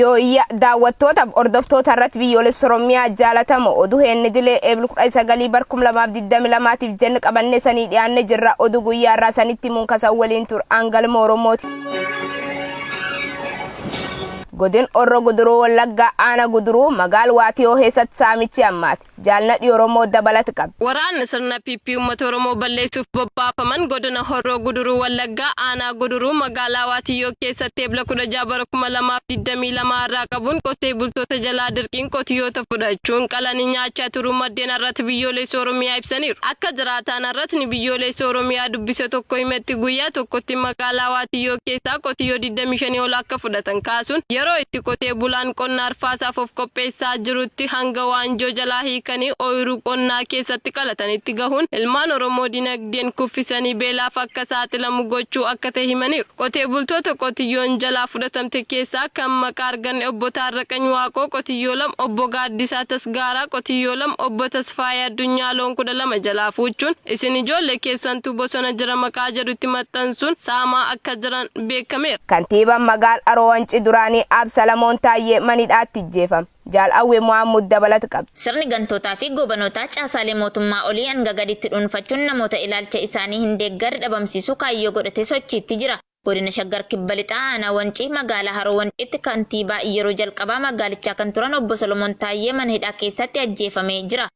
Yooyya daawwattootaaf hordoftoota irratti biyyoolessa Oromiyaa jaalatamoo oduu heenni dilee eeblu 19 barkum 2022tiif jenne qabannee sanii dhiyaanne jirra oduu guyyaa irraa sanitti muunkasan waliin tur Angalma Oromooti. Godin Orro Guduruu Wallaggaa Aana Guduruu magaal Waatiyoo keessatti saamichi ammaati. Jaalladhi Oromoo dabalata qaba. Waraanni sirna PP uummata Oromoo balleessuuf bobbaafaman godina Orro Guduruu Wallaggaa Aana Guduruu magaalaa Waatiyoo keessatti eebla 16 bara 2022 irraa qabuun qotee bultoota jalaa dirqiin qotiyyoota fudhachuun qalanii nyaachaa turuu maddeen irratti biyyoolessa Oromiyaa ibsaniiru. Akka jiraataan irratti biyyoolessa Oromiyaa dubbise tokko himetti guyyaa tokkotti magaalaa Waatiyoo keessaa qotiyyoo 25 ol akka fudhatan kaasuun yeroo itti qotee bulaan qonna arfaasaaf of qopheessaa jirutti hanga waanjoo jalaa hiikanii ooyiruu qonnaa keessatti qalatanitti gahuun ilmaan Oromoo dinagdeen kuffisanii beelaaf akka saaxilamu gochuu akka ta'e himaniiru. Qotee bultoota qotiyyoon jalaa fudhatamte keessaa kan maqaa arganne obbo Taarraqany Waaqoo qotiyyoo lama, obbo Gaaddisaa Tasgaaraa qotiyyoo lama, obbo Tasfaayee Addunyaa loon 12 jalaa fuuchuun isin ijoollee keessantuu bosona jira maqaa jedhutti maxxansuun saamaa akka jiran beekameera. Kantiibaan magaal Aroo Wancii duraanii Absalamoon Taayyee manidhaatti jeefame. Jaalawwee Muhammad dabalata qaba. Sirni gantootaa fi gobanootaa caasaalee mootummaa olii hanga gaditti dhuunfachuun namoota ilaalcha isaanii hin deeggarre dhabamsiisuu kaayyoo godhatee sochiitti jira. Godina Shaggar Kibba Lixaa Aanaa Wancii magaalaa Haroo Wanciitti kantiibaa yeroo jalqabaa magaalichaa kan turan obbo Solomoon Taayyee mana hidhaa keessatti ajjeefamee jira.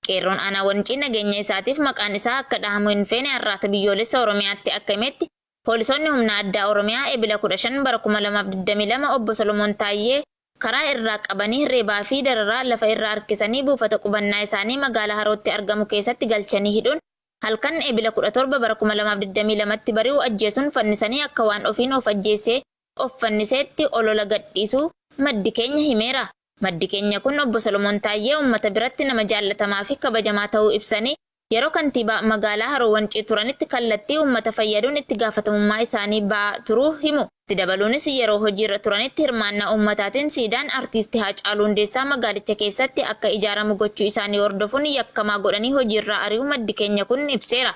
Qeerroon Aanaa Wancii nageenya isaatiif maqaan isaa akka dhahamu hin feene har'aata biyyoolessa Oromiyaatti akka himetti poolisoonni humna addaa Oromiyaa eebila 15 bara 2022 obbo Solomoon Taayyee karaa irraa qabanii reebaa fi dararaa lafa irraa harkisanii buufata qubannaa isaanii magaalaa Harootti argamu keessatti galchanii hidhuun halkan eebila 17 bara 2022tti bari'u ajjeesuun fannisanii akka waan ofiin of ajjeesee of fanniseetti olola gadhiisuu maddi keenya himeera. Maddi keenya kun obbo Solomoon Taayyee uummata biratti nama jaallatamaa fi kabajamaa ta'uu ibsanii yeroo kantiibaa magaalaa Haroo Wancii turanitti kallattii uummata fayyaduun itti gaafatamummaa isaanii ba'aa turuu himu. Itti dabaluunis yeroo hojiirra turanitti hirmaannaa uummataatiin siidaan artiistii Haacaaluu Hundeessaa magaalicha keessatti akka ijaaramu gochuu isaanii hordofuun yakkamaa godhanii hojiirraa ari'uu maddi keenya kun ibseera.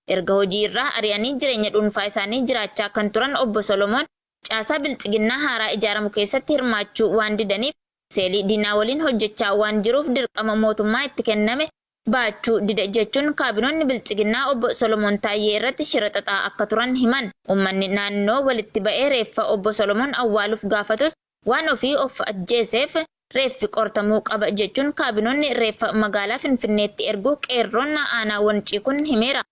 Erga hojiirraa ari'anii jireenya dhuunfaa isaanii jiraachaa kan turan obbo Solomoon caasaa bilchiginnaa haaraa ijaaramu keessatti hirmaachuu waan didaniif seelii diinaa waliin hojjechaa waan jiruuf dirqama mootummaa itti kenname baachuu dida jechuun kaabinoonni bilchiginnaa obbo Solomoon Taayyee irratti shira xaxaa akka turan himan. Uummanni naannoo walitti ba'ee reeffa obbo Solomoon awwaaluuf gaafatus waan ofii of ajjeeseef reeffi qortamuu qaba jechuun kaabinoonni reeffa magaalaa Finfinneetti erguu qeerroon Aanaa Wancii kun himeera.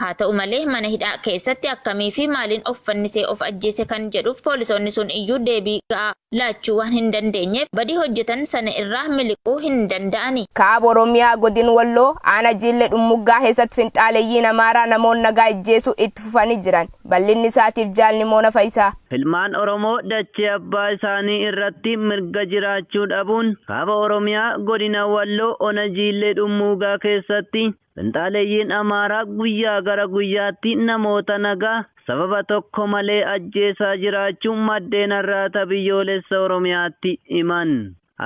Haa ta'u malee mana hidhaa keessatti akkamii fi maaliin of fannisee of ajjeese kan jedhuuf poolisoonni sun iyyuu deebii ga'aa laachuu waan hin dandeenyeef badii hojjetan sana irraa miliquu hin danda'ani. Kaaba Oromiyaa godin Walloo Aana Jiillee Dhummuggaa keessatti finxaaleeyyiin Amaaraa namoonni nagaa ajjeesuu itti fufanii jiran. Bal'inni isaatiif jaalni moona Faayisaa. Ilmaan Oromoo dachee abbaa isaanii irratti mirga jiraachuu dhabuun kaaba Oromiyaa godina Walloo Aana Jiillee Dhummuggaa keessatti finxaaleeyyiin Amaaraa guyyaa gara guyyaatti namoota nagaa sababa tokko malee ajjeesaa jiraachuu maddeen har'aata biyyoolessa Oromiyaatti himan.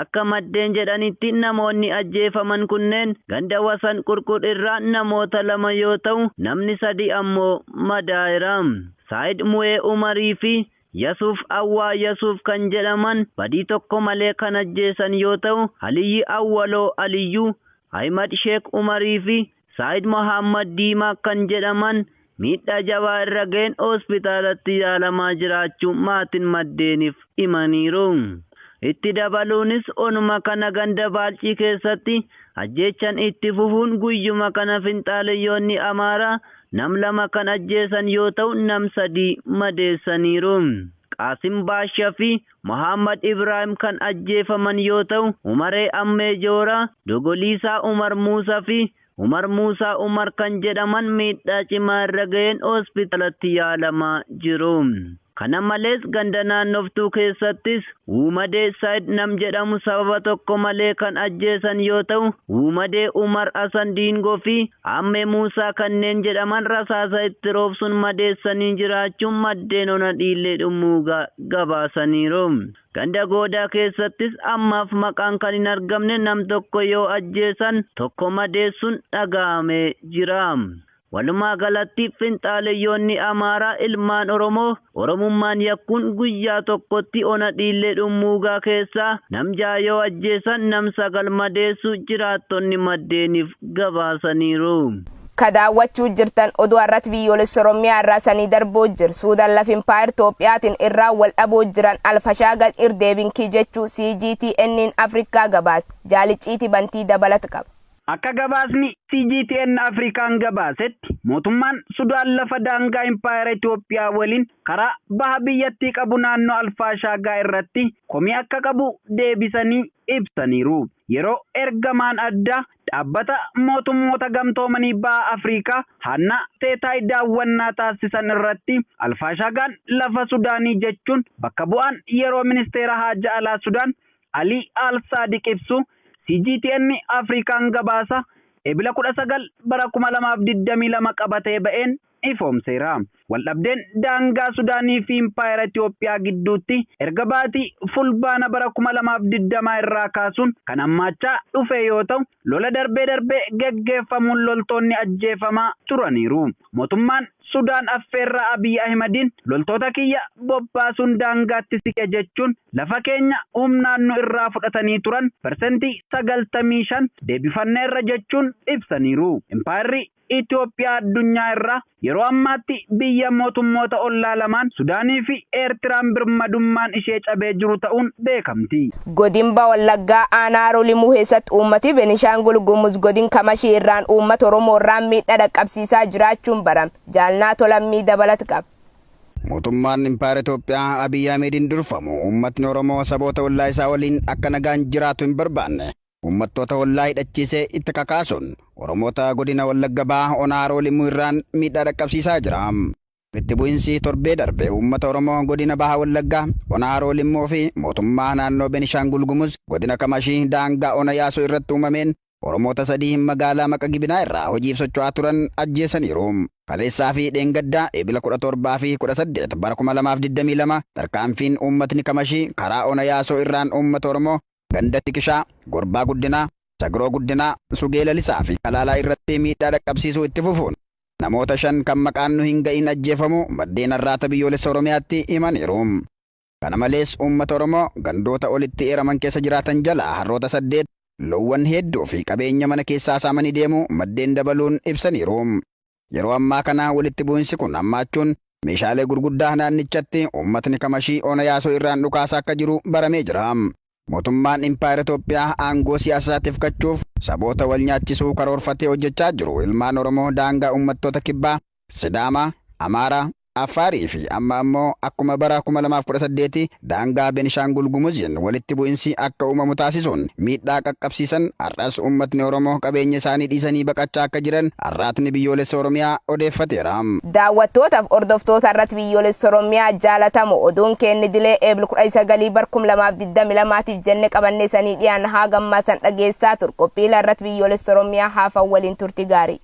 Akka maddeen jedhanitti namoonni ajjeefaman kunneen ganda wasan qurqur irraa namoota 2 yoo ta'u namni 3 ammoo madaa'eera. Saayid Mu'ee Umarii fi Yasuuf Awwaa Yasuuf kan jedhaman badii tokko malee kan ajjeesan yoo ta'u Aliyyi Awwaloo Aliyyuu, Ahmad Sheek Umarii fi Saayid Muhammad Diimaa kan jedhaman miidhaa jabaa irra ga'een hospitaalatti yaalamaa jiraachuu maatiin maddeeniif himaniiru. Itti dabaluunis onuma kana ganda Baalcii keessatti ajjeechan itti fufuun guyyuma kana finxaaleeyyoonni Amaaraa nam 2 kan ajjeesan yoo ta'u nam 3 madeessaniiru. Qaasim Baashaa fi Muhammad Ibrahim kan ajjeefaman yoo ta'u Umaree Ammee Jooraa, Dogoliisaa Umar Muusaa fi Umar Muusaa Umar kan jedhaman miidhaa cimaa irra ga'een hospitaalatti yaalamaa jiru. Kana malees ganda naannoftuu keessattis Uumadee Saayid nam jedhamu sababa tokko malee kan ajjeesan yoo ta'u Uumadee Umar Asan Diingoo fi Ammee Muusaa kanneen jedhaman rasaasa itti roobsuun madeessanii jiraachuun maddeen Aana Jiillee Dhummuggaa gabaasaniiru. Ganda Goodaa keessattis ammaaf maqaan kan hin argamne nam tokko yoo ajjeesan tokko madeessuun dhaga'amee jira. Walumaa galatti finxaaleeyyoonni Amaaraa ilmaan Oromoo Oromummaan yakkuun guyyaa tokkotti ona dhiillee dhummuugaa keessaa namjaa yoo ajjeesan nam 9 madeessu jiraattonni maddeeniif gabaasaniiru. Kadaawwachuu jirtan oduu irratti biyyoolessa Oromiyaa irraa sanii darboo jir Suudaan lafa Impaayir Itoophiyaatiin irraa wal dhaboo jiran alfashaagan irdeebinkii jechuu CGTN Afrikaa gabaas jaalicciiti bantii dabalata qaba. Akka gabaasni CGTN Afrikaan gabaasetti mootummaan Sudaan lafa daangaa Impaayir Itoophiyaa waliin karaa baha biyyattii qabu naannoo alfaashaagaa irratti komii akka qabu deebisanii ibsaniiru. Yeroo ergamaan addaa dhaabbata mootummoota gamtoomanii baha Afrikaa Hanna Teetaay daawwannaa taasisan irratti alfaashaagaan lafa Sudaanii jechuun bakka bu'aan yeroo ministeera Haajaa Alaa Sudaan Ali Al-Saadiq ibsu CGTN Afrikaan gabaasa ebila 19 bara 2022 qabatee ba'een ifoomseera. Waldhabdeen daangaa Sudaanii fi Impaayir Itoophiyaa gidduutti erga baatii fulbaana bara 2020 irraa kaasuun kan hammaachaa dhufe yoo ta'u lola darbee geggeeffamuun loltoonni ajjeefamaa turaniiru. Mootummaan Sudaan affeerraa Abiy Ahmediin loltoota kiyya bobbaasuun daangaatti siqe jechuun lafa keenya humnaan nu irraa fudhatanii turan persentii 95 deebifanneerra jechuun ibsaniiru. Impaayirri Itoophiyaa addunyaa irraa yeroo ammaatti biyya mootummoota ollaa lamaan Sudaanii fi Eertiraan birmadummaan ishee cabee jiru ta'uun beekamti. Godin Wallaggaa aanaa Limuu keessatti uummati Beenishaangul Gumuz godin Kamashii irraan uummata Oromoo irraan miidhaa dhaqqabsiisaa jiraachuun barame. Jaalnaa Tolammii dabalata qaba. Mootummaan Impaayir Itoophiyaa Abiy Ahmediin durfamu uummatni Oromoo saboota ollaa isaa waliin akka nagaan jiraatu hin barbaanne. Uummattoota ollaa hidhachiisee itti kakaasuun Oromoota godina Wallagga baha Onaa Limuu irraan miidhaa dhaqqabsiisaa jira. Itti bu'insi torbee darbe uummata Oromoo godina baha Wallaggaa Onaa Limuu fi mootummaa naannoo Beenishaangul Gumuz godina Kamashii daangaa Ona Yaasoo irratti uumameen Oromoota 3 magaalaa Maqagibinaa irraa hojiif socho'aa turan ajjeesaniiru. Kaleessaa fi dheengaddaa ebila 17 fi 18 bara 2022 tarkaanfiin uummatni Kamashii karaa Ona Yaasoo irraan uummata Oromoo ganda Tikishaa, Gorbaa Guddinaa, Sagroo Guddinaa, Sugee Lalisaa fi Kalaalaa irratti miidhaa dhaqqabsiisuu itti fufuun namoota 5 kan maqaan nu hin ga'in ajjeefamu maddeen arraata biyyoolessa Oromiyaatti himaniiru. Kana malees uummata Oromoo gandoota olitti eeraman keessa jiraatan jalaa harroota 8 loowwan hedduu fi qabeenya mana keessaa saamanii deemu maddeen dabaluun ibsaniiru. Yeroo ammaa kana walitti bu'insi kun hammaachuun meeshaalee gurguddaa naannichatti uummatni Kamashii Ona Yaasoo irraan dhukaasaa akka jiru baramee jira. Mootummaan Impaayir Itoophiyaa aangoo siyaasaatiif kachuuf saboota wal nyaachisuu karoorfatee hojjechaa jiru. Ilmaan Oromoo daangaa uummattoota kibbaa Sidaamaa, Amaaraa, Affaarii fi amma ammoo akkuma bara 2018 daangaa Beenishaangul Gumuziin walitti bu'insi akka uumamu taasisuun miidhaa qaqqabsiisan har'as uummatni Oromoo qabeenya isaanii dhiisanii baqachaa akka jiran arraatni biyyoolessa Oromiyaa odeeffateera. Daawwattootaaf hordoftoota irratti biyyoolessa Oromiyaa jaalatamu oduun kenni dilee eebila 19 bara 2022tiif jenne qabannee sanii dhiyaan haa gammaasan dhageessaa tur qophiilee irratti biyyoolessa Oromiyaa haafan waliin turti gaarii.